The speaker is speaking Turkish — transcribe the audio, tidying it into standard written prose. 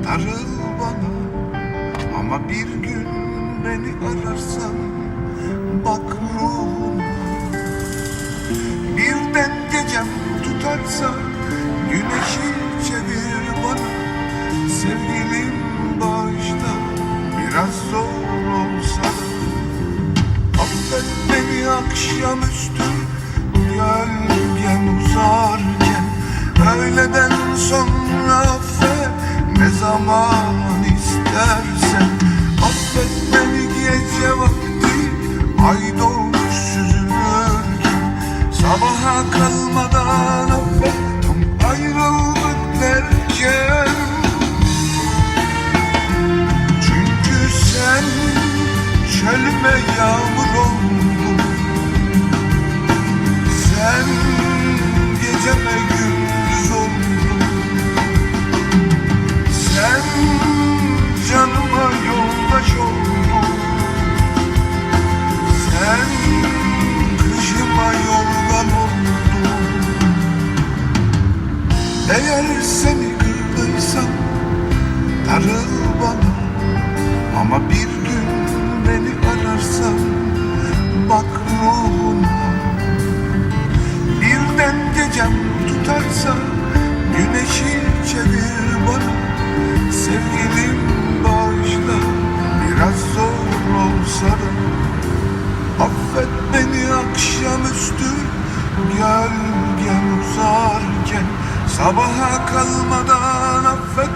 darıl bana. Ama bir gün beni ararsan bak ruhuma. Birden gecem tutarsa güneşi çevir bana. Sevgilim bağışla, biraz zor olsa da. Affet beni akşamüstü gölgem uzarken. Öğleden sonra affet ne zaman istersen. Affet beni gece vakti ay doğmuş süzülürken. Sabaha kalmadan affet tam ayrıldık derken. Çünkü sen çölüme yağmur oldun. Sen geceme gündüz oldun. Sen canıma yoldaş oldun. Sen kışıma yorgan oldun. Eğer seni kırdıysam darıl bana. Ama bir gün beni ararsan bak ruhuma. Birden gecem tutarsa güneşi çevir bana. Sevgilim bağışla, biraz zor olsa da. Affet beni akşamüstü gölgem uzarken. Sabaha kalmadan affet